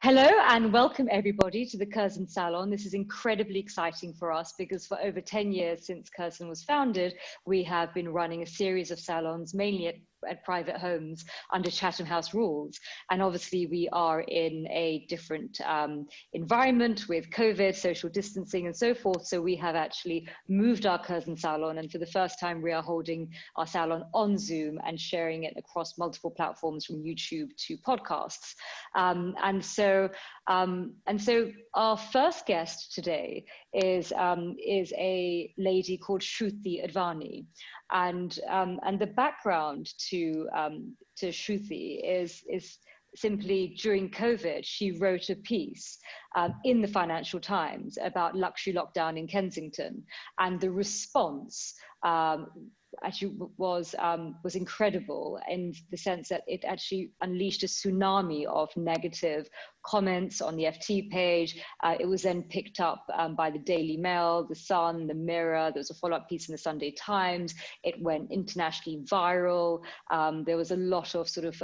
Hello and welcome everybody to the Curzon Salon. This is incredibly exciting for us because for over 10 years since Curzon was founded, we have been running a series of salons, mainly at private homes under Chatham House rules. And obviously we are in a different environment with COVID, social distancing and so forth. So we have actually moved our Curzon Salon, and for the first time we are holding our salon on Zoom and sharing it across multiple platforms from YouTube to podcasts. And so our first guest today is a lady called Shruti Advani. And the background to Shruti is simply during COVID, she wrote a piece in the Financial Times about luxury lockdown in Kensington, and the response actually was incredible in the sense that it actually unleashed a tsunami of negative comments on the FT page. It was then picked up by the Daily Mail, the Sun, the Mirror. There was a follow-up piece in the Sunday Times. It went internationally viral. There was a lot of sort of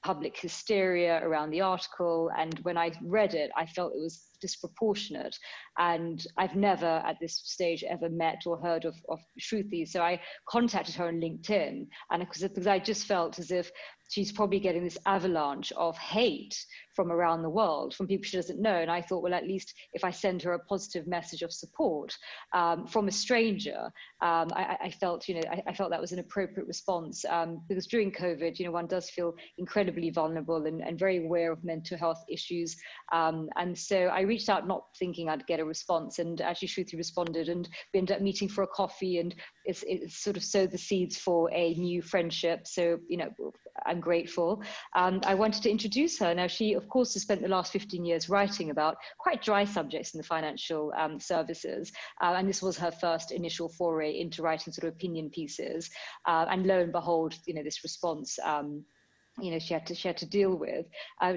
public hysteria around the article, and when I read it, I felt it was disproportionate. And I've never at this stage ever met or heard of Shruti, so I contacted her on LinkedIn, and because I just felt as if she's probably getting this avalanche of hate from around the world, from people she doesn't know. And I thought, well, at least if I send her a positive message of support from a stranger, I felt that was an appropriate response, because during COVID, one does feel incredibly vulnerable and very aware of mental health issues. And so I reached out not thinking I'd get a response, and actually Shruti responded, and we ended up meeting for a coffee, and it's sort of sowed the seeds for a new friendship. So, I'm grateful. I wanted to introduce her. Now, she, of course, has spent the last 15 years writing about quite dry subjects in the financial services. And this was her first initial foray into writing sort of opinion pieces. And lo and behold, this response she had to deal with.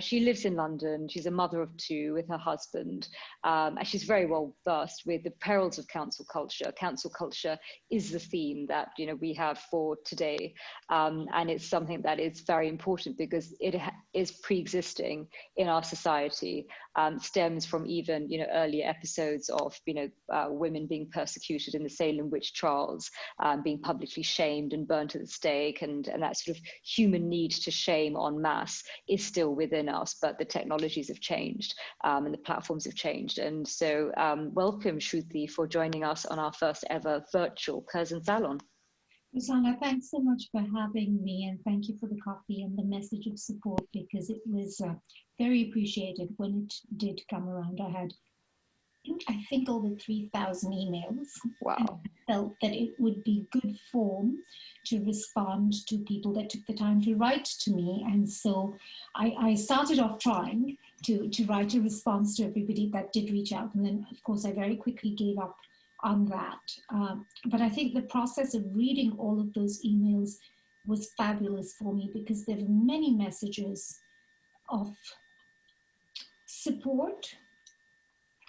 She lives in London. She's a mother of two with her husband. And she's very well versed with the perils of council culture. Council culture is the theme that we have for today, and it's something that is very important because it is pre-existing in our society. Stems from even earlier episodes of women being persecuted in the Salem witch trials, being publicly shamed and burnt at the stake, and that sort of human need to shame en masse is still within us, but the technologies have changed and the platforms have changed. And so welcome, Shruti, for joining us on our first ever virtual Curzon Salon. Farzana, thanks so much for having me, and thank you for the coffee and the message of support, because it was very appreciated when it did come around. I think over 3,000 emails. Wow. And I felt that it would be good form to respond to people that took the time to write to me. And so I started off trying to write a response to everybody that did reach out. And then, of course, I very quickly gave up on that. But I think the process of reading all of those emails was fabulous for me, because there were many messages of support.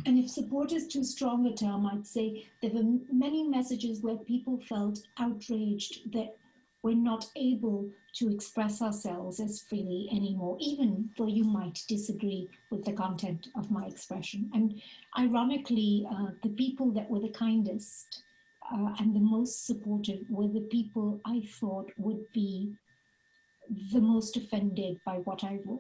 And if support is too strong a term, I'd say there were many messages where people felt outraged that we're not able to express ourselves as freely anymore, even though you might disagree with the content of my expression. And ironically, the people that were the kindest and the most supportive were the people I thought would be the most offended by what I wrote.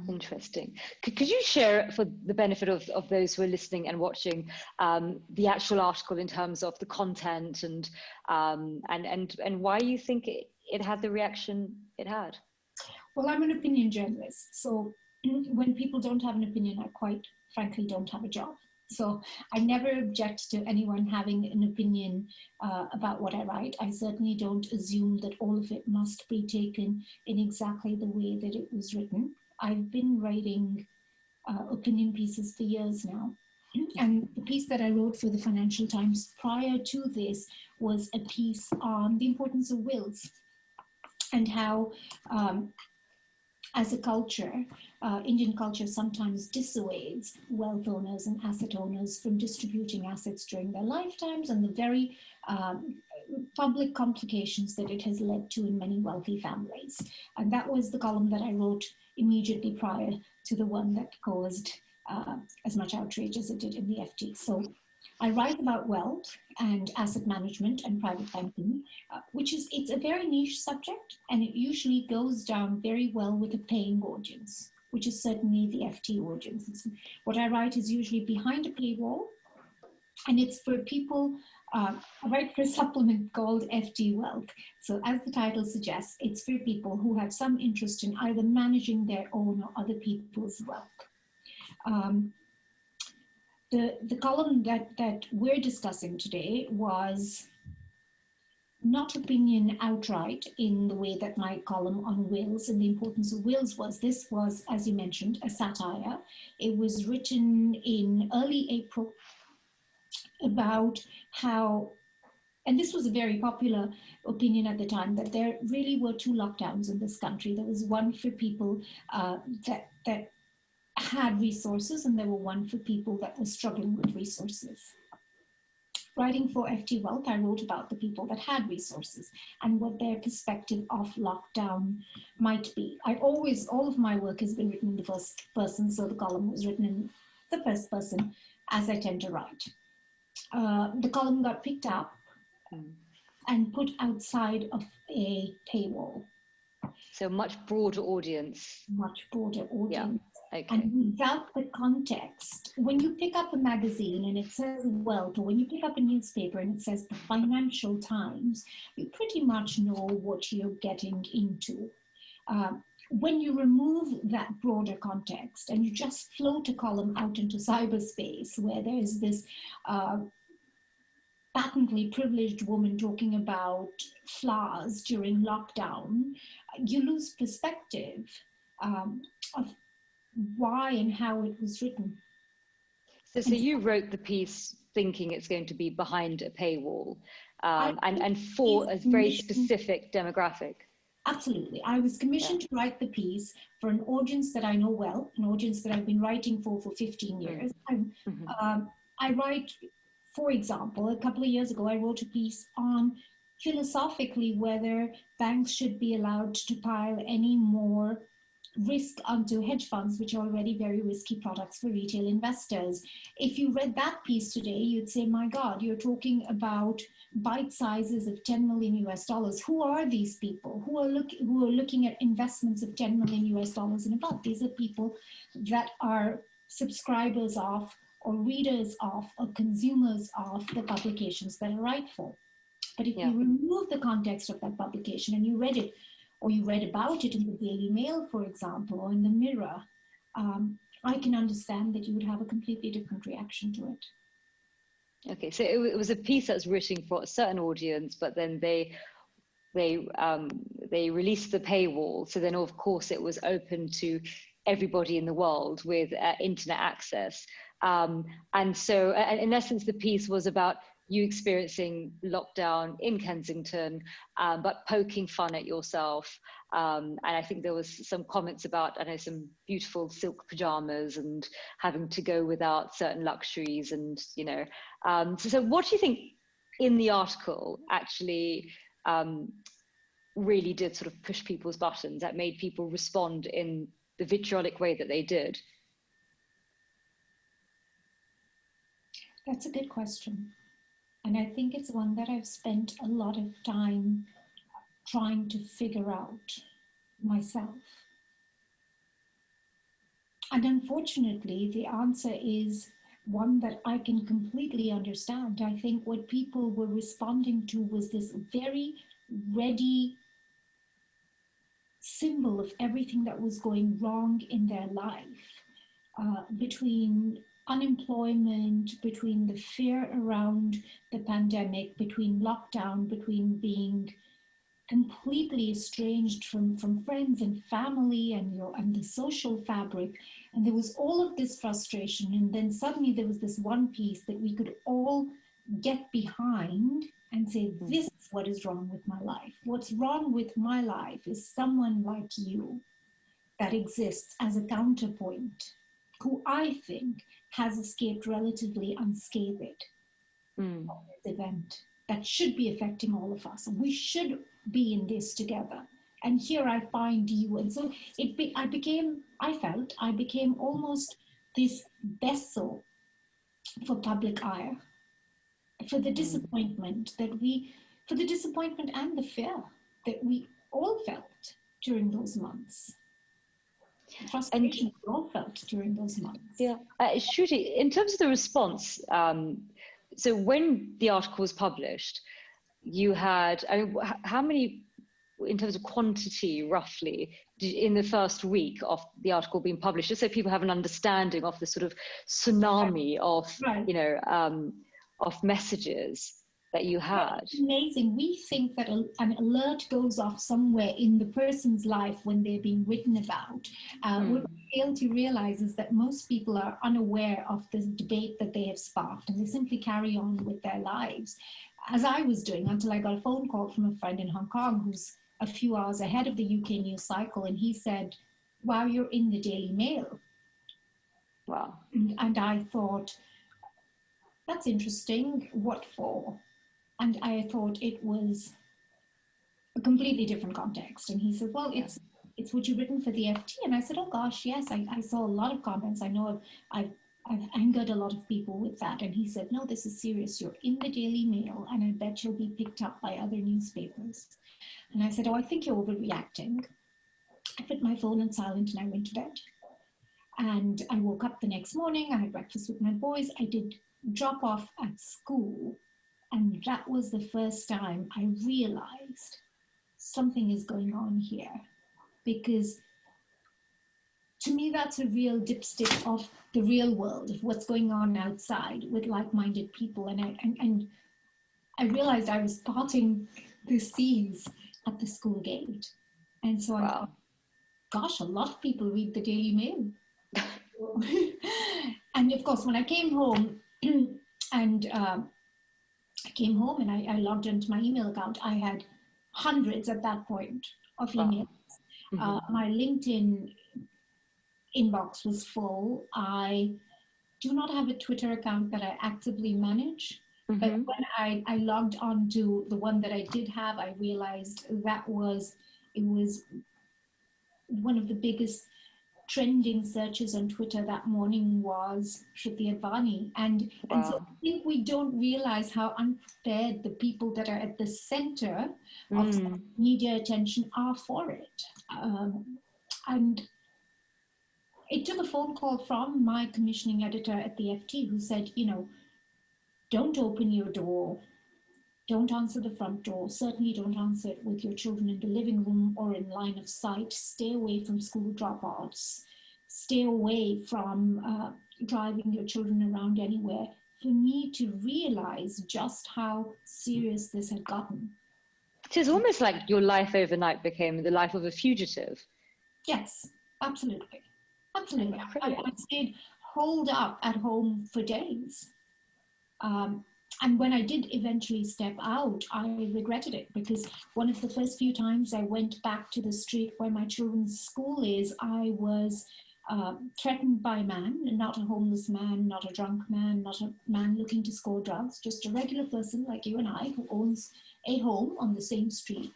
Interesting. Could you share, for the benefit of those who are listening and watching, the actual article in terms of the content and why you think it had the reaction it had? Well, I'm an opinion journalist, so when people don't have an opinion, I quite frankly don't have a job. So I never object to anyone having an opinion about what I write. I certainly don't assume that all of it must be taken in exactly the way that it was written. I've been writing opinion pieces for years now. And the piece that I wrote for the Financial Times prior to this was a piece on the importance of wills and how, as a culture, Indian culture sometimes dissuades wealth owners and asset owners from distributing assets during their lifetimes, and the very public complications that it has led to in many wealthy families. And that was the column that I wrote immediately prior to the one that caused as much outrage as it did in the FT. So I write about wealth and asset management and private banking, it's a very niche subject, and it usually goes down very well with a paying audience, which is certainly the FT audience. What I write is usually behind a paywall, and it's for people, I write for a supplement called FT Wealth. So as the title suggests, it's for people who have some interest in either managing their own or other people's wealth. The column that we're discussing today was not opinion outright in the way that my column on wills and the importance of wills was. This was, as you mentioned, a satire. It was written in early April about how, and this was a very popular opinion at the time, that there really were two lockdowns in this country. There was one for people that had resources, and there were one for people that were struggling with resources. Writing for FT Wealth, I wrote about the people that had resources and what their perspective of lockdown might be. All of my work has been written in the first person, so the column was written in the first person, as I tend to write. The column got picked up and put outside of a paywall. So much broader audience. Much broader audience. Yeah. Okay. And without the context, when you pick up a magazine and it says wealth, or when you pick up a newspaper and it says the Financial Times, you pretty much know what you're getting into. When you remove that broader context and you just float a column out into cyberspace where there is this patently privileged woman talking about flowers during lockdown, you lose perspective of why and how it was written. So you wrote the piece thinking it's going to be behind a paywall and for a very specific demographic. Absolutely. I was commissioned to write the piece for an audience that I know well, an audience that I've been writing for 15 years. I write, for example, a couple of years ago, I wrote a piece on philosophically whether banks should be allowed to pile any more risk onto hedge funds, which are already very risky products for retail investors. If you read that piece today, you'd say, my God, you're talking about bite sizes of 10 million US dollars. Who are these people who are looking at investments of 10 million US dollars and above? These are people that are subscribers of, or readers of, or consumers of the publications that I write for. But if you remove the context of that publication and you read it, or you read about it in the Daily Mail, for example, or in the Mirror, I can understand that you would have a completely different reaction to it. Okay, so it was a piece that was written for a certain audience, but then they released the paywall. So then, of course, it was open to everybody in the world with internet access. And so, in essence, the piece was about you experiencing lockdown in Kensington, but poking fun at yourself. And I think there was some comments about, I know, some beautiful silk pajamas and having to go without certain luxuries. And, you know, so what do you think in the article actually really did sort of push people's buttons, that made people respond in the vitriolic way that they did? That's a good question. And I think it's one that I've spent a lot of time trying to figure out myself. And unfortunately, the answer is one that I can completely understand. I think what people were responding to was this very ready symbol of everything that was going wrong in their life, between unemployment, between the fear around the pandemic, between lockdown, between being completely estranged from friends and family and the social fabric. And there was all of this frustration. And then suddenly there was this one piece that we could all get behind and say, this is what is wrong with my life. What's wrong with my life is someone like you that exists as a counterpoint, who I think has escaped relatively unscathed from this event. that should be affecting all of us. We should be in this together. And here I find you. And so I became almost this vessel for public ire, for the disappointment for the disappointment and the fear that we all felt during those months. Frustration we all felt during those months. Yeah. Shruti, in terms of the response, so when the article was published, you had, I mean, how many, in terms of quantity, roughly, in the first week of the article being published, just so people have an understanding of the sort of tsunami of, you know, of messages that you had? It's amazing. We think that an alert goes off somewhere in the person's life when they're being written about. What we fail to realize is that most people are unaware of this debate that they have sparked, and they simply carry on with their lives, as I was doing, until I got a phone call from a friend in Hong Kong who's a few hours ahead of the UK news cycle, and he said, "Wow, you're in the Daily Mail." Wow. And I thought, that's interesting. What for? And I thought it was a completely different context. And he said, "Well, it's what you've written for the FT." And I said, "Oh gosh, yes, I saw a lot of comments. I know I've angered a lot of people with that." And he said, "No, this is serious. You're in the Daily Mail, and I bet you'll be picked up by other newspapers." And I said, "Oh, I think you're overreacting." I put my phone on silent and I went to bed. And I woke up the next morning. I had breakfast with my boys. I did drop off at school. And that was the first time I realized something is going on here. Because to me, that's a real dipstick of the real world, of what's going on outside with like-minded people. And I realized I was parting the seas at the school gate. And so I thought, gosh, a lot of people read the Daily Mail. And of course, when I came home and I logged into my email account, I had hundreds at that point of emails. My LinkedIn inbox was full. I do not have a Twitter account that I actively manage. But when I logged on to the one that I did have, I realized it was one of the biggest trending searches on Twitter that morning was Shruti Advani. And so I think we don't realize how unprepared the people that are at the center of media attention are for it. And it took a phone call from my commissioning editor at the FT who said, you know, don't open your door. Don't answer the front door. Certainly don't answer it with your children in the living room or in line of sight. Stay away from school dropouts. Stay away from driving your children around anywhere. For me to realize just how serious this had gotten. It is almost like your life overnight became the life of a fugitive. Yes, absolutely. Absolutely. I stayed holed up at home for days. And when I did eventually step out, I regretted it, because one of the first few times I went back to the street where my children's school is, I was threatened by a man, not a homeless man, not a drunk man, not a man looking to score drugs, just a regular person like you and I who owns a home on the same street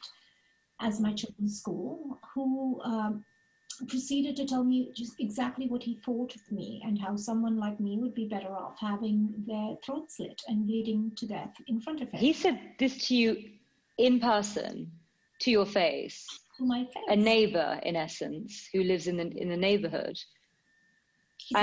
as my children's school, who proceeded to tell me just exactly what he thought of me and how someone like me would be better off having their throat slit and bleeding to death in front of him. He said this to you in person, to your face? To my face. A neighbor, in essence, who lives in the neighborhood. He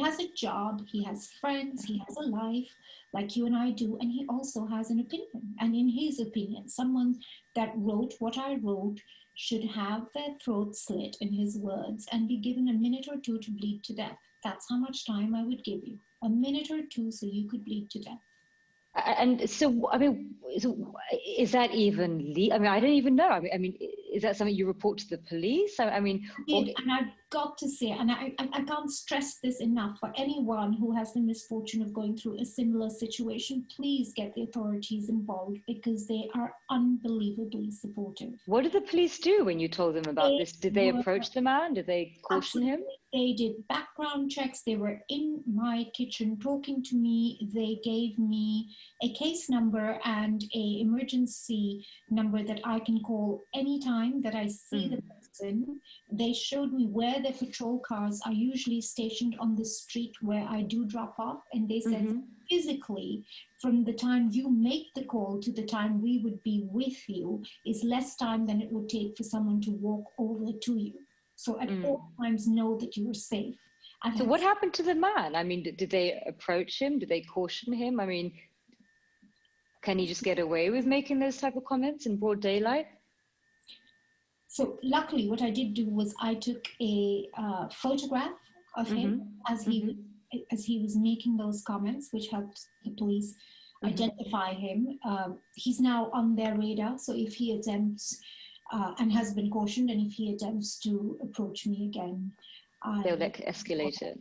has a job, he has friends, he has a life like you and I do, and he also has an opinion. And in his opinion, someone that wrote what I wrote should have their throat slit, in his words, and be given a minute or two to bleed to death. That's how much time I would give you. A minute or two so you could bleed to death. And so, I mean, is that even legal? I mean, I don't even know. I mean, is that something you report to the police? I mean, and I've got to say, and I can't stress this enough, for anyone who has the misfortune of going through a similar situation, please get the authorities involved, because they are unbelievably supportive. What did the police do when you told them about this? Did they approach the man? Did they caution him? They did background checks. They were in my kitchen talking to me. They gave me a case number and a emergency number that I can call anytime that I see the person. They showed me where their patrol cars are usually stationed on the street where I do drop off. And they said physically, from the time you make the call to the time we would be with you is less time than it would take for someone to walk over to you. So at all times, know that you are safe. So what happened to the man? I mean, did they approach him? Did they caution him? I mean, can he just get away with making those type of comments in broad daylight? So luckily, what I did do was I took a photograph of him as he was making those comments, which helped the police identify him. He's now on their radar. So if he attempts and has been cautioned, and if he attempts to approach me again, they'll escalate it.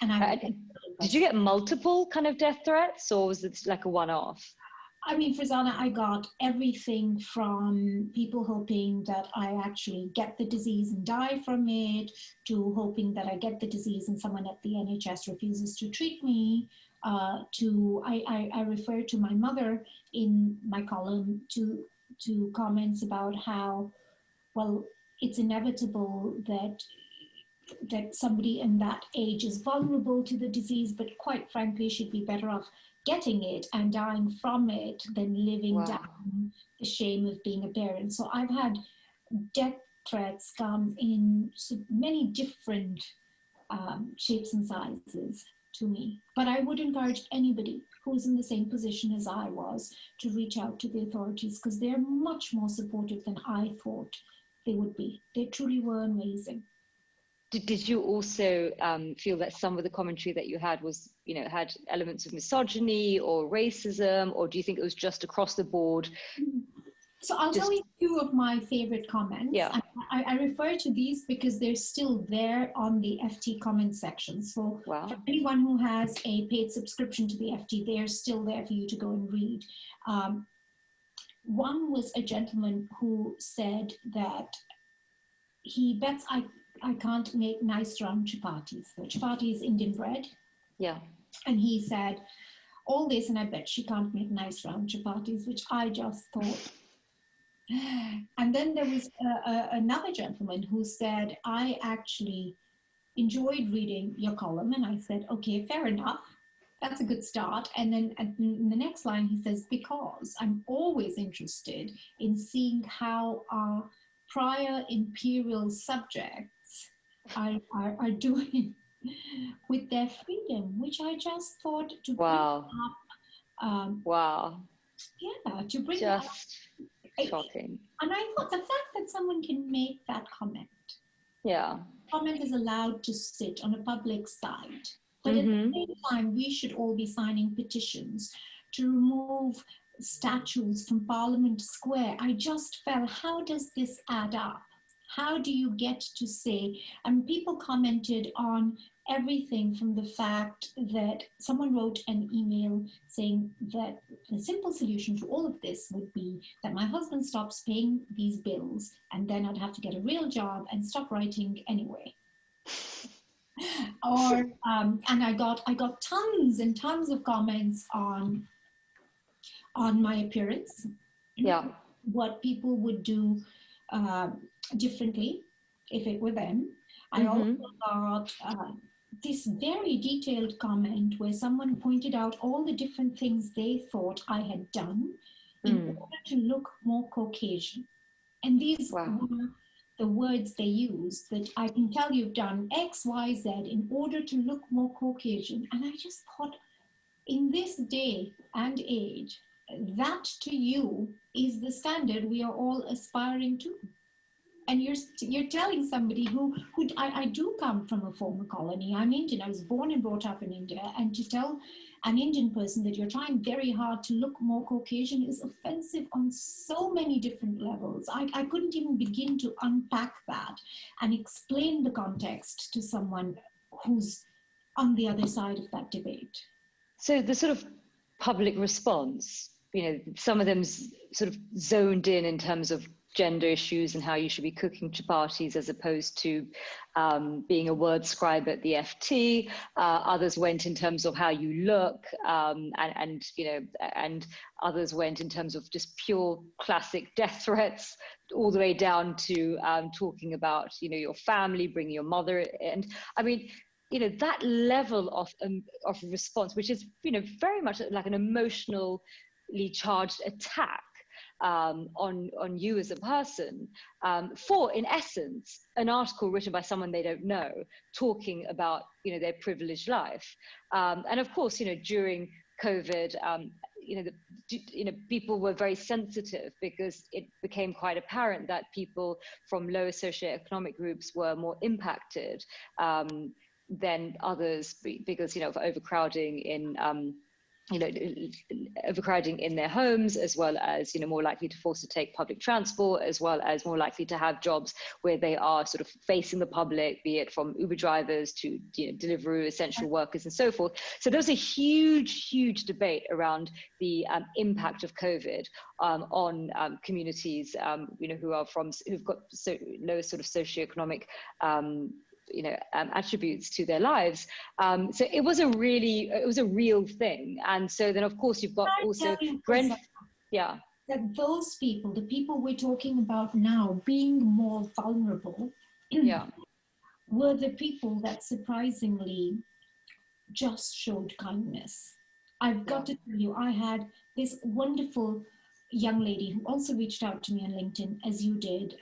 And did you get multiple kind of death threats, or was it like a one-off? I mean, Farzana, I got everything from people hoping that I actually get the disease and die from it, to hoping that I get the disease and someone at the NHS refuses to treat me, to I refer to my mother in my column to comments about how, well, it's inevitable that somebody in that age is vulnerable to the disease, but quite frankly, should be better off getting it and dying from it than living down the shame of being a parent. So I've had death threats come in many different shapes and sizes to me. But I would encourage anybody who's in the same position as I was to reach out to the authorities, because they're much more supportive than I thought they would be. They truly were amazing. Did you also feel that some of the commentary that you had was, had elements of misogyny or racism, or do you think it was just across the board? So I'll tell you two of my favorite comments. Yeah. I refer to these because they're still there on the FT comment section. So for anyone who has a paid subscription to the FT, they're still there for you to go and read. One was a gentleman who said that he bets I can't make nice round chapatis. So chapati is Indian bread. Yeah. And he said all this, and I bet she can't make nice round chapatis, which I just thought. And then there was another gentleman who said, I actually enjoyed reading your column. And I said, okay, fair enough. That's a good start. And then in the next line, he says, because I'm always interested in seeing how our prior imperial subjects are doing with their freedom, which I just thought to bring up. Yeah, to bring up. Shocking. And I thought the fact that someone can make that comment. Yeah. Comment is allowed to sit on a public site. But at the same time, we should all be signing petitions to remove statues from Parliament Square. I just felt, how does this add up? How do you get to say, and people commented on everything from the fact that someone wrote an email saying that the simple solution to all of this would be that my husband stops paying these bills and then I'd have to get a real job and stop writing anyway. Or and I got tons and tons of comments on my appearance. Yeah. What people would do differently if it were them. I also got this very detailed comment where someone pointed out all the different things they thought I had done in order to look more Caucasian. And these were the words they used, that I can tell you've done X, Y, Z in order to look more Caucasian. And I just thought, in this day and age, that to you is the standard we are all aspiring to. And you're telling somebody who I do come from a former colony. I'm Indian. I was born and brought up in India. And to tell an Indian person that you're trying very hard to look more Caucasian is offensive on so many different levels. I couldn't even begin to unpack that and explain the context to someone who's on the other side of that debate. So the sort of public response, some of them's sort of zoned in terms of gender issues and how you should be cooking chapatis as opposed to being a word scribe at the FT. Others went in terms of how you look, and you know, and others went in terms of just pure classic death threats, all the way down to talking about, you know, your family, bringing your mother. And I mean, you know, that level of response, which is, you know, very much like an emotionally charged attack on you as a person, for, in essence, an article written by someone they don't know, talking about, you know, their privileged life. And of course, you know, during COVID, you know, people were very sensitive because it became quite apparent that people from lower socioeconomic groups were more impacted than others because, you know, of overcrowding in you know, overcrowding in their homes, as well as, you know, more likely to force to take public transport, as well as more likely to have jobs where they are sort of facing the public, be it from Uber drivers to, you know, Deliveroo essential workers and so forth. So there was a huge debate around the impact of COVID on communities, you know, who've got low sort of socioeconomic you know, attributes to their lives. So it was a real thing. And so then of course you've got also yeah. That those people, the people we're talking about now being more vulnerable, yeah, were the people that surprisingly just showed kindness. I've got to tell you, I had this wonderful young lady who also reached out to me on LinkedIn, as you did.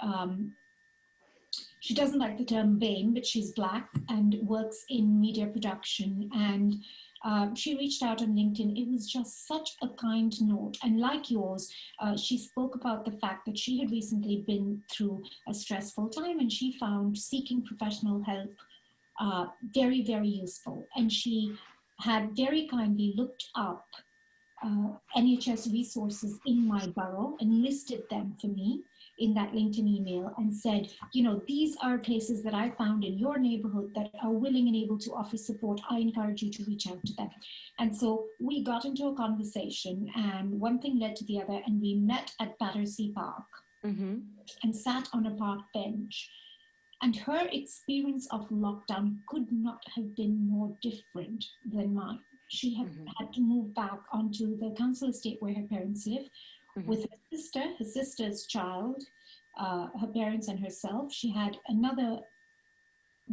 She doesn't like the term BAME, but she's Black and works in media production. And she reached out on LinkedIn. It was just such a kind note. And like yours, she spoke about the fact that she had recently been through a stressful time and she found seeking professional help very, very useful. And she had very kindly looked up NHS resources in my borough and listed them for me in that LinkedIn email and said, you know, these are places that I found in your neighborhood that are willing and able to offer support. I encourage you to reach out to them. And so we got into a conversation and one thing led to the other and we met at Battersea Park and sat on a park bench. And her experience of lockdown could not have been more different than mine. She had had to move back onto the council estate where her parents live with her sister's child, her parents and herself. She had another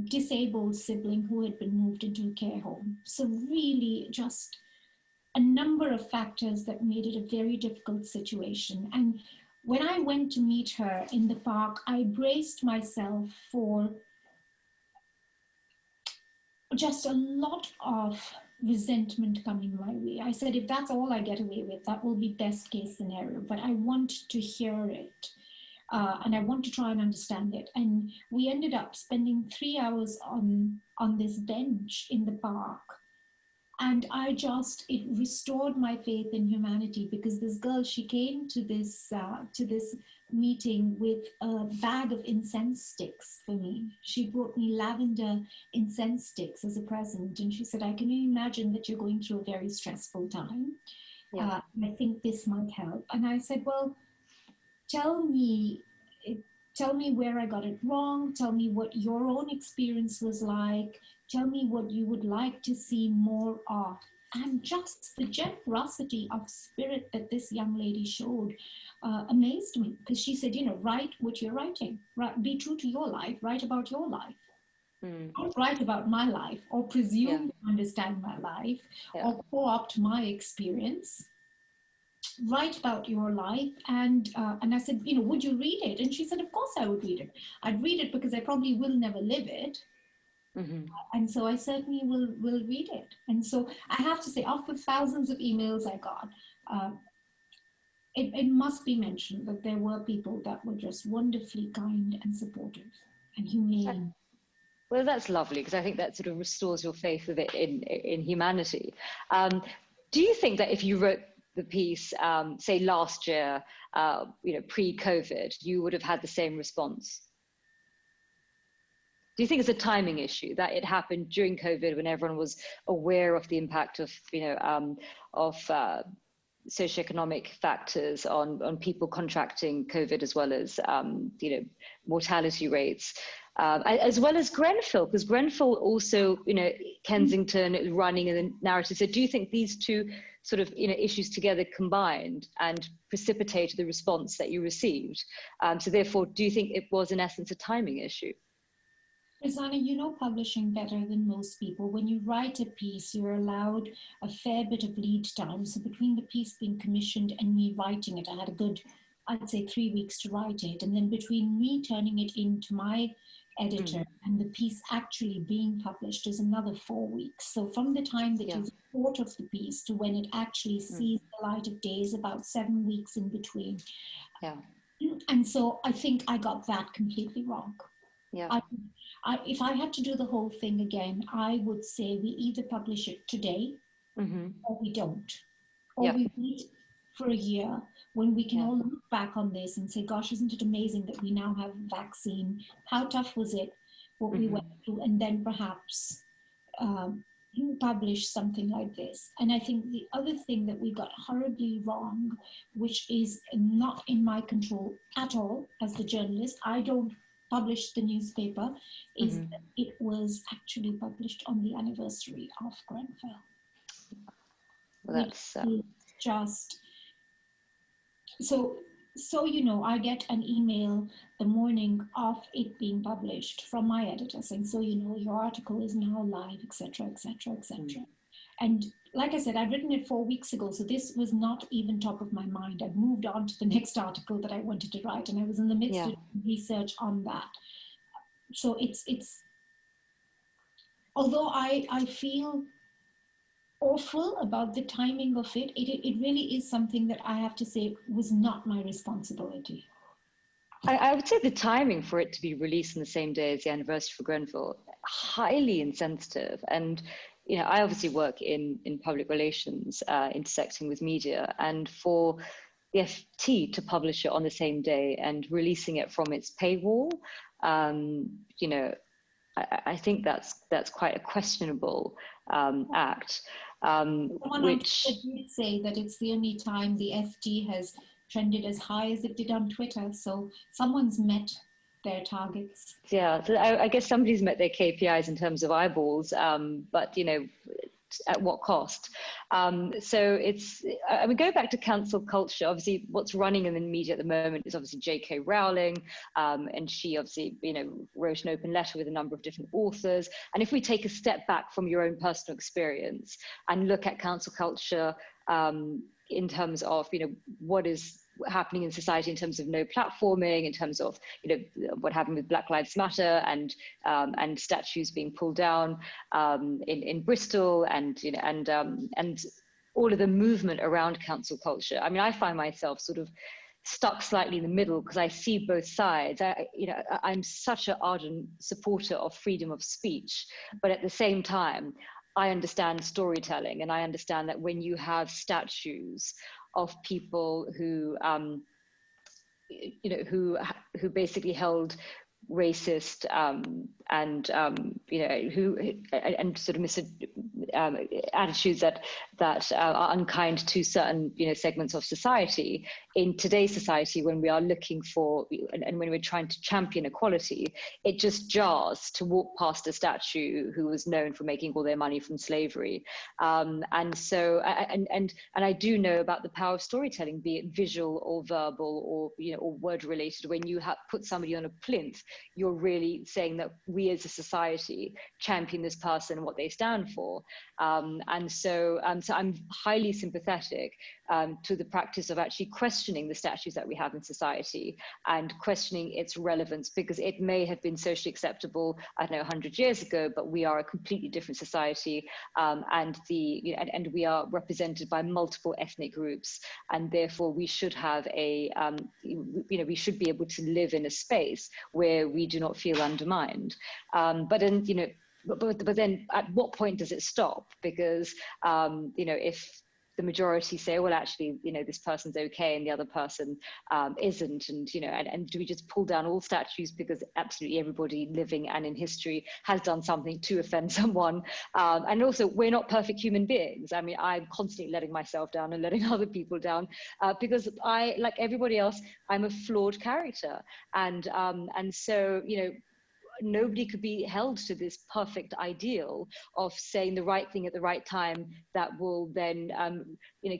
disabled sibling who had been moved into a care home. So really just a number of factors that made it a very difficult situation. And when I went to meet her in the park, I braced myself for just a lot of resentment coming my way. I said, if that's all I get away with, that will be best case scenario, but I want to hear it. And I want to try and understand it. And we ended up spending 3 hours on this bench in the park. And it restored my faith in humanity because this girl, she came to this meeting with a bag of incense sticks for me. She brought me lavender incense sticks as a present. And she said, I can imagine that you're going through a very stressful time. I think this might help. And I said, well, tell me where I got it wrong. Tell me what your own experience was like. Tell me what you would like to see more of. And just the generosity of spirit that this young lady showed amazed me, because she said, you know, write what you're writing. Be true to your life. Write about your life. Don't write about my life or presume to understand my life or co-opt my experience. Write about your life. And I said, you know, would you read it? And she said, of course I would read it. I'd read it because I probably will never live it. And so I certainly will read it. And so I have to say, of the thousands of emails I got, it must be mentioned that there were people that were just wonderfully kind and supportive and humane. Well, that's lovely, because I think that sort of restores your faith of it in humanity. Do you think that if you wrote the piece, say last year, you know, pre-COVID, you would have had the same response? Do you think it's a timing issue that it happened during COVID when everyone was aware of the impact of, you know, socioeconomic factors on people contracting COVID, as well as mortality rates, as well as Grenfell, because Grenfell also, Kensington is running in the narrative. So do you think these two sort of issues together combined and precipitated the response that you received? So therefore, do you think it was in essence a timing issue? Farzana, you know publishing better than most people. When you write a piece, you're allowed a fair bit of lead time. So between the piece being commissioned and me writing it, I had a good, I'd say 3 weeks to write it. And then between me turning it into my editor and the piece actually being published is another 4 weeks. So from the time that you thought of the piece to when it actually sees the light of day is about 7 weeks in between. Yeah. And so I think I got that completely wrong. Yeah. If I had to do the whole thing again, I would say we either publish it today or we don't. Or we wait for a year when we can all look back on this and say, gosh, isn't it amazing that we now have a vaccine? How tough was it, what we went through? And then perhaps publish something like this. And I think the other thing that we got horribly wrong, which is not in my control at all as the journalist, I don't publish the newspaper, is that it was actually published on the anniversary of Grenfell. Well, that's just so I get an email the morning of it being published from my editor saying, so your article is now live, etc., etc., etc. And like I said, I'd written it 4 weeks ago, so this was not even top of my mind. I'd moved on to the next article that I wanted to write, and I was in the midst of research on that. So it's although I feel awful about the timing of it, it really is something that I have to say was not my responsibility. I would say the timing for it to be released on the same day as the anniversary for Grenfell, highly insensitive. And I obviously work in public relations, intersecting with media, and for the FT to publish it on the same day and releasing it from its paywall, I think that's quite a questionable act. Which did say that it's the only time the FT has trended as high as it did on Twitter. So someone's met their targets. Yeah, so I guess somebody's met their KPIs in terms of eyeballs, but at what cost? So go back to cancel culture. Obviously, what's running in the media at the moment is obviously J.K. Rowling, and she obviously, wrote an open letter with a number of different authors. And if we take a step back from your own personal experience and look at cancel culture in terms of, what is happening in society in terms of no platforming, in terms of what happened with Black Lives Matter and statues being pulled down in Bristol, and all of the movement around cancel culture. I mean, I find myself sort of stuck slightly in the middle because I see both sides. I'm such an ardent supporter of freedom of speech, but at the same time, I understand storytelling, and I understand that when you have statues of people who basically held racist and sort of attitudes that are unkind to certain segments of society. In today's society, when we are looking for and when we're trying to champion equality, it just jars to walk past a statue who was known for making all their money from slavery. And I do know about the power of storytelling, be it visual or verbal or word related. When you put somebody on a plinth, you're really saying that we as a society champion this person and what they stand for. So I'm highly sympathetic to the practice of actually questioning the statues that we have in society and questioning its relevance, because it may have been socially acceptable, 100 years ago, but we are a completely different society, and we are represented by multiple ethnic groups, and therefore we should have we should be able to live in a space where we do not feel undermined. But then at what point does it stop? Because if the majority say, well, actually, this person's okay and the other person isn't, and and do we just pull down all statues because absolutely everybody living and in history has done something to offend someone? And also, we're not perfect human beings. I mean, I'm constantly letting myself down and letting other people down because I, like everybody else, I'm a flawed character, and so nobody could be held to this perfect ideal of saying the right thing at the right time that will then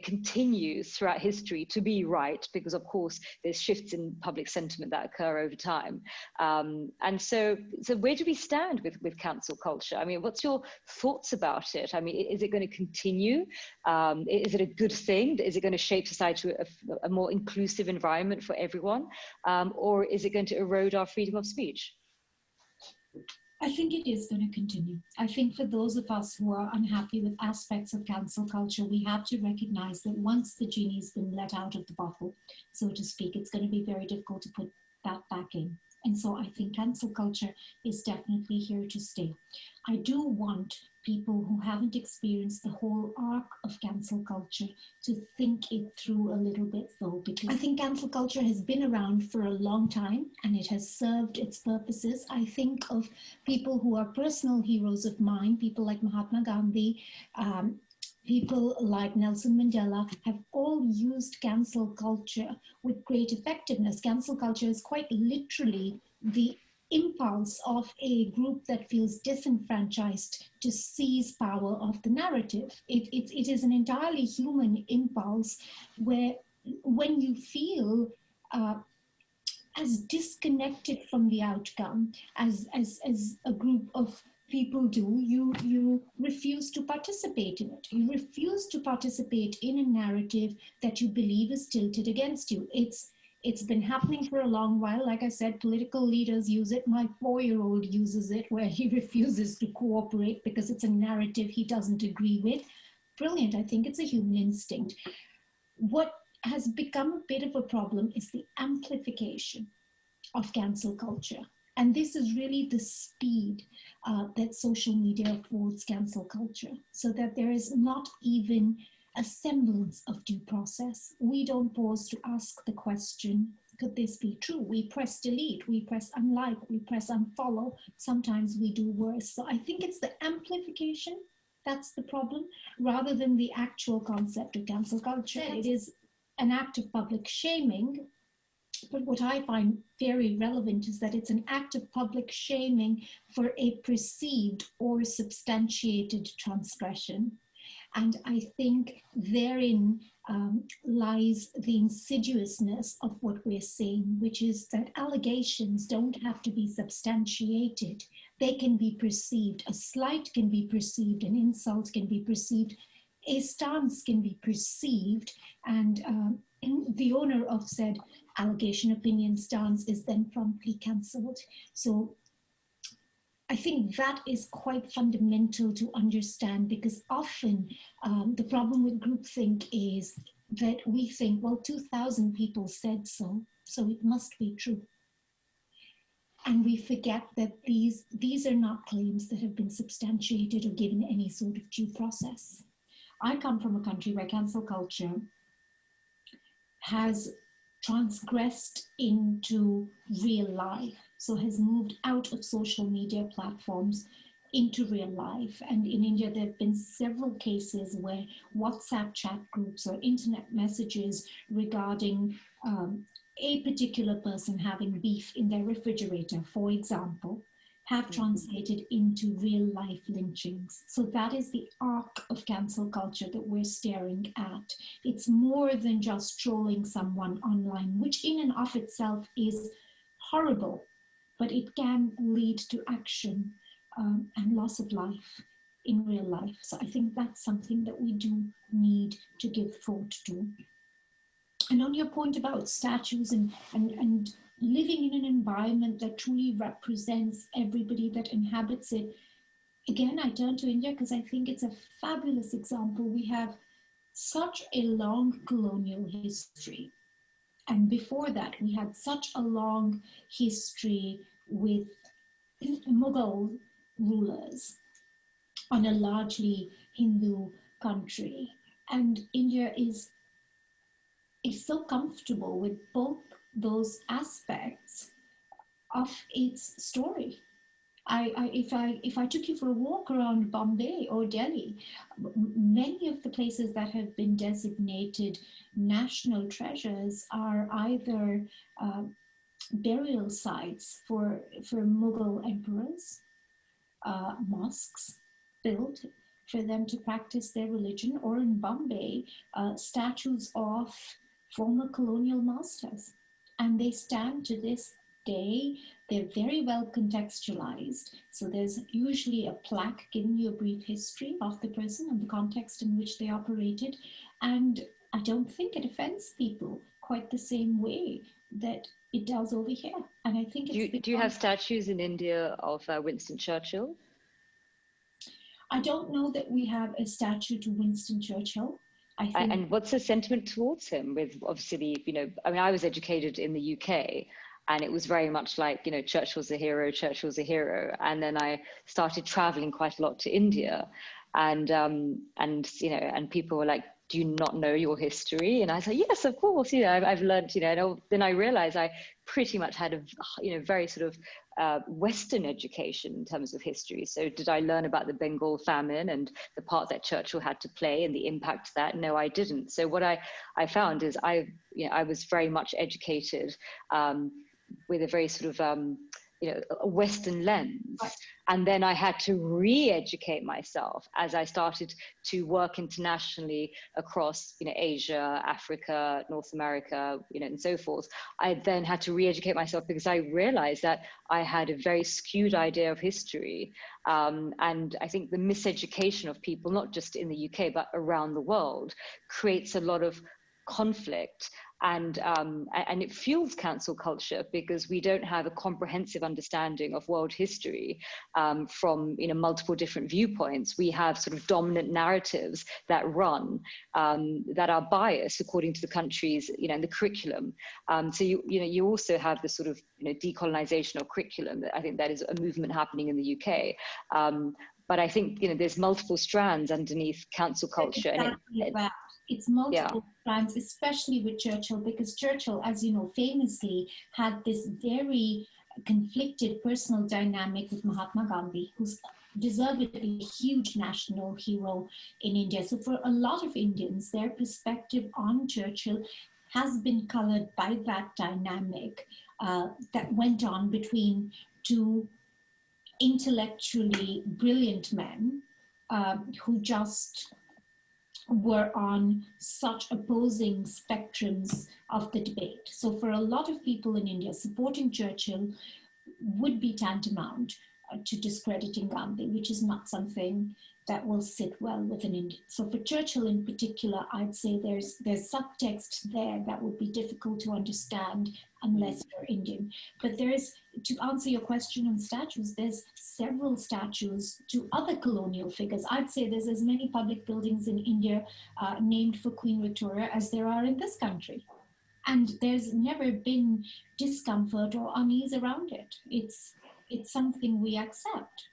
continue throughout history to be right, because of course there's shifts in public sentiment that occur over time. And so where do we stand with cancel culture? I mean, what's your thoughts about it? I mean, is it going to continue? Is it a good thing? Is it going to shape society to a more inclusive environment for everyone? Or is it going to erode our freedom of speech? I think it is going to continue. I think for those of us who are unhappy with aspects of cancel culture, we have to recognize that once the genie's been let out of the bottle, so to speak, it's going to be very difficult to put that back in. And so I think cancel culture is definitely here to stay. I do want people who haven't experienced the whole arc of cancel culture to think it through a little bit though, because I think cancel culture has been around for a long time and it has served its purposes. I think of people who are personal heroes of mine, people like Mahatma Gandhi, people like Nelson Mandela have all used cancel culture with great effectiveness. Cancel culture is quite literally the impulse of a group that feels disenfranchised to seize power of the narrative. It is an entirely human impulse where when you feel as disconnected from the outcome as a group of people do, you refuse to participate in it. You refuse to participate in a narrative that you believe is tilted against you. It's been happening for a long while. Like I said, political leaders use it. My 4-year-old uses it, where he refuses to cooperate because it's a narrative he doesn't agree with. Brilliant. I think it's a human instinct. What has become a bit of a problem is the amplification of cancel culture. And this is really the speed that social media affords cancel culture, so that there is not even a semblance of due process. We don't pause to ask the question, could this be true? We press delete, we press unlike, we press unfollow. Sometimes we do worse. So I think it's the amplification that's the problem, rather than the actual concept of cancel culture. It is an act of public shaming, but what I find very relevant is that it's an act of public shaming for a perceived or substantiated transgression. And I think therein lies the insidiousness of what we're saying, which is that allegations don't have to be substantiated. They can be perceived. A slight can be perceived, an insult can be perceived, a stance can be perceived, and the owner of said allegation, opinion, stance is then promptly cancelled. So I think that is quite fundamental to understand, because often the problem with groupthink is that we think, well, 2,000 people said so, so it must be true. And we forget that these are not claims that have been substantiated or given any sort of due process. I come from a country where cancel culture has transgressed into real life, so has moved out of social media platforms into real life. And in India, there have been several cases where WhatsApp chat groups or internet messages regarding a particular person having beef in their refrigerator, for example, have translated into real life lynchings. So that is the arc of cancel culture that we're staring at. It's more than just trolling someone online, which in and of itself is horrible, but it can lead to action and loss of life in real life. So I think that's something that we do need to give thought to. And on your point about statues and living in an environment that truly represents everybody that inhabits it, again, I turn to India because I think it's a fabulous example. We have such a long colonial history. And before that, we had such a long history with Mughal rulers on a largely Hindu country. And India is so comfortable with both those aspects of its story. If I took you for a walk around Bombay or Delhi, many of the places that have been designated national treasures are either burial sites for Mughal emperors, mosques built for them to practice their religion, or in Bombay, statues of former colonial masters. And they stand to this day. They're very well contextualized. So there's usually a plaque giving you a brief history of the person and the context in which they operated. And I don't think it offends people quite the same way that it does over here. And I think do you have statues in India of Winston Churchill? I don't know that we have a statue to Winston Churchill. I think. And what's the sentiment towards him? With obviously, I mean, I was educated in the UK, and it was very much like, Churchill's a hero, Churchill's a hero. And then I started traveling quite a lot to India, and people were like, do you not know your history? And I was like, yes, of course, I've learned, and then I realized I pretty much had a, very sort of Western education in terms of history. So did I learn about the Bengal famine and the part that Churchill had to play and the impact of that? No, I didn't. So what I found is I was very much educated with a very sort of, a Western lens. And then I had to re-educate myself as I started to work internationally across, Asia, Africa, North America, and so forth. I then had to re-educate myself because I realized that I had a very skewed idea of history. And I think the miseducation of people, not just in the UK, but around the world, creates a lot of conflict. And it fuels cancel culture because we don't have a comprehensive understanding of world history from multiple different viewpoints. We have sort of dominant narratives that run that are biased according to the countries, and the curriculum. So you also have the sort of decolonization of curriculum. I think that is a movement happening in the UK. But I think there's multiple strands underneath cancel culture. Exactly. It's multiple strands, especially with Churchill, because Churchill, as you know, famously had this very conflicted personal dynamic with Mahatma Gandhi, who's deservedly a huge national hero in India. So for a lot of Indians, their perspective on Churchill has been colored by that dynamic that went on between two intellectually brilliant men who just were on such opposing spectrums of the debate. So for a lot of people in India, supporting Churchill would be tantamount to discrediting Gandhi, which is not something that will sit well with an Indian. So for Churchill in particular, I'd say there's subtext there that would be difficult to understand unless you're Indian. But to answer your question on statues, there's several statues to other colonial figures. I'd say there's as many public buildings in India named for Queen Victoria as there are in this country. And there's never been discomfort or unease around it. It's something we accept.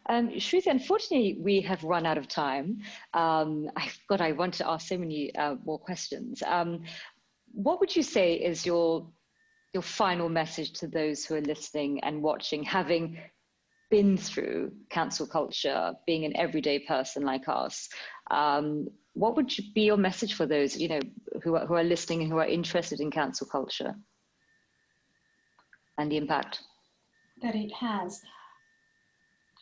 Shruti, unfortunately, we have run out of time. I wanted to ask so many more questions. What would you say is your final message to those who are listening and watching, having been through cancel culture, being an everyday person like us? What would be your message for those who are listening and who are interested in cancel culture and the impact that it has?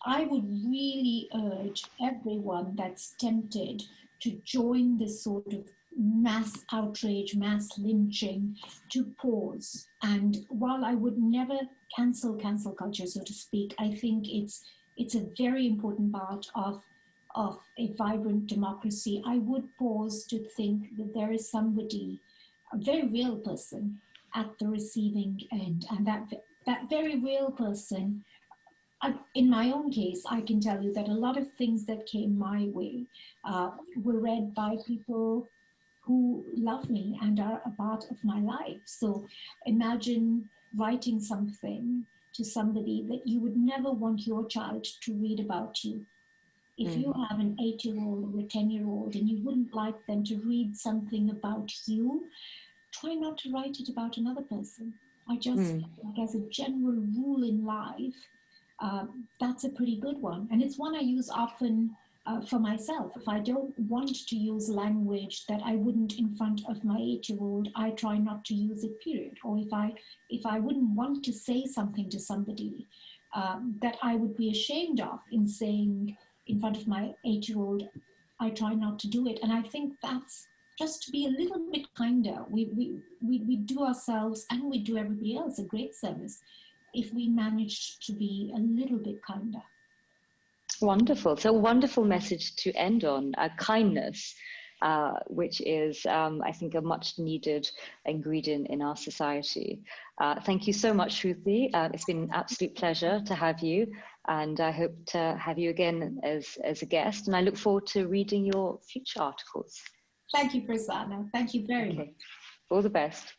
I would really urge everyone that's tempted to join this sort of mass outrage, mass lynching, to pause. And while I would never cancel culture, so to speak, I think it's a very important part of a vibrant democracy. I would pause to think that there is somebody, a very real person, at the receiving end, and that very real person. In my own case, I can tell you that a lot of things that came my way were read by people who love me and are a part of my life. So imagine writing something to somebody that you would never want your child to read about you. If you have an 8-year-old or a 10-year-old and you wouldn't like them to read something about you, try not to write it about another person. I just think as a general rule in life, that's a pretty good one. And it's one I use often for myself. If I don't want to use language that I wouldn't in front of my 8-year-old, I try not to use it, period. Or if I wouldn't want to say something to somebody that I would be ashamed of in saying in front of my 8-year-old, I try not to do it. And I think that's just to be a little bit kinder. We do ourselves and we do everybody else a great service if we managed to be a little bit kinder. Wonderful. So a wonderful message to end on, kindness, which is, I think, a much needed ingredient in our society. Thank you so much, Shruti. It's been an absolute pleasure to have you, and I hope to have you again as a guest, and I look forward to reading your future articles. Thank you, Farzana. Thank you very much. All the best.